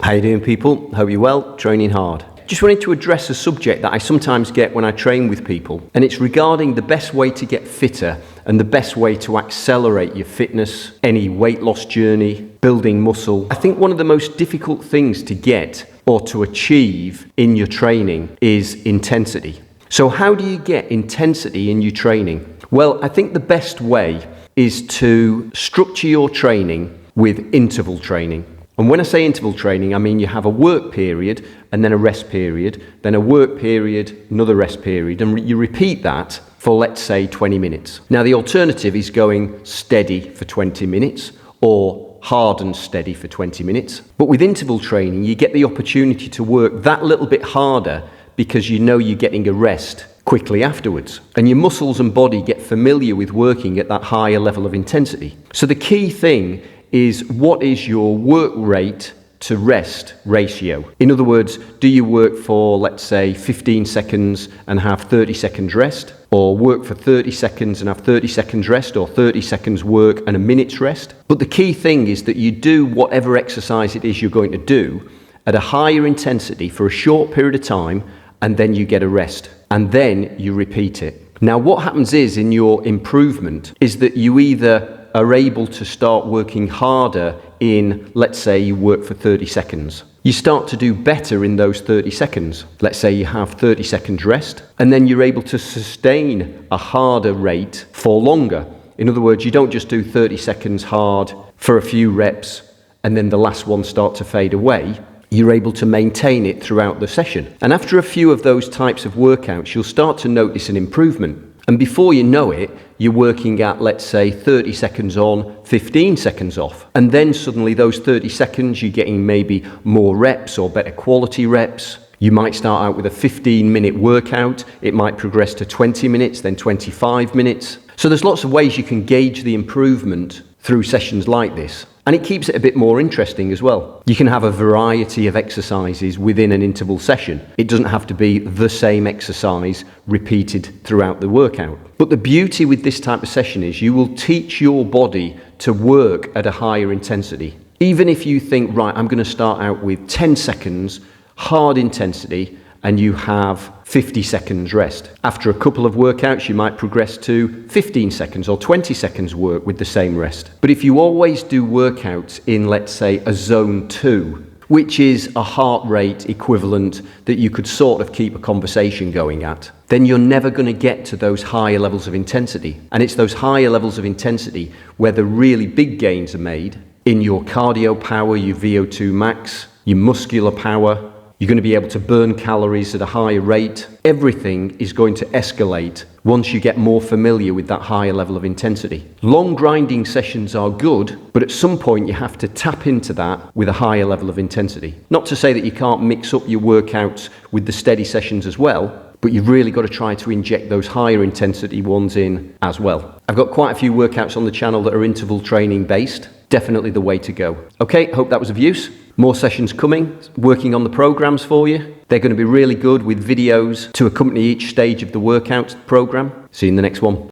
How you doing, people? Hope you're well, training hard. Just wanted to address a subject that I sometimes get when I train with people, and it's regarding the best way to get fitter and the best way to accelerate your fitness, any weight loss journey, building muscle. I think one of the most difficult things to get or to achieve in your training is intensity. So how do you get intensity in your training? Well, I think the best way is to structure your training with interval training. And when I say interval training, I mean you have a work period and then a rest period, then a work period, another rest period, and you repeat that for, let's say, 20 minutes. Now, the alternative is going steady for 20 minutes or hard and steady for 20 minutes. But with interval training, you get the opportunity to work that little bit harder because you know you're getting a rest quickly afterwards. And your muscles and body get familiar with working at that higher level of intensity. So the key thing is, what is your work rate to rest ratio? In other words, do you work for, let's say, 15 seconds and have 30 seconds rest? Or work for 30 seconds and have 30 seconds rest? Or 30 seconds work and a minute's rest? But the key thing is that you do whatever exercise it is you're going to do at a higher intensity for a short period of time, and then you get a rest. And then you repeat it. Now, what happens is, in your improvement, is that you either are able to start working harder in, let's say you work for 30 seconds. You start to do better in those 30 seconds. Let's say you have 30 seconds rest, and then you're able to sustain a harder rate for longer. In other words, you don't just do 30 seconds hard for a few reps and then the last one start to fade away. You're able to maintain it throughout the session. And after a few of those types of workouts, you'll start to notice an improvement. And before you know it, you're working at, let's say, 30 seconds on, 15 seconds off. And then suddenly those 30 seconds, you're getting maybe more reps or better quality reps. You might start out with a 15-minute workout. It might progress to 20 minutes, then 25 minutes. So there's lots of ways you can gauge the improvement through sessions like this. And it keeps it a bit more interesting as well. You can have a variety of exercises within an interval session. It doesn't have to be the same exercise repeated throughout the workout. But the beauty with this type of session is you will teach your body to work at a higher intensity. Even if you think, right, I'm going to start out with 10 seconds, hard intensity, and you have 50 seconds rest. After a couple of workouts, you might progress to 15 seconds or 20 seconds work with the same rest. But if you always do workouts in, let's say, a zone 2, which is a heart rate equivalent that you could sort of keep a conversation going at, then you're never going to get to those higher levels of intensity. And it's those higher levels of intensity where the really big gains are made in your cardio power, your VO2 max, your muscular power. You're going to be able to burn calories at a higher rate. Everything is going to escalate once you get more familiar with that higher level of intensity. Long grinding sessions are good, but at some point you have to tap into that with a higher level of intensity. Not to say that you can't mix up your workouts with the steady sessions as well, but you've really got to try to inject those higher intensity ones in as well. I've got quite a few workouts on the channel that are interval training based. Definitely the way to go. Okay, hope that was of use. More sessions coming, working on the programs for you. They're going to be really good with videos to accompany each stage of the workout program. See you in the next one.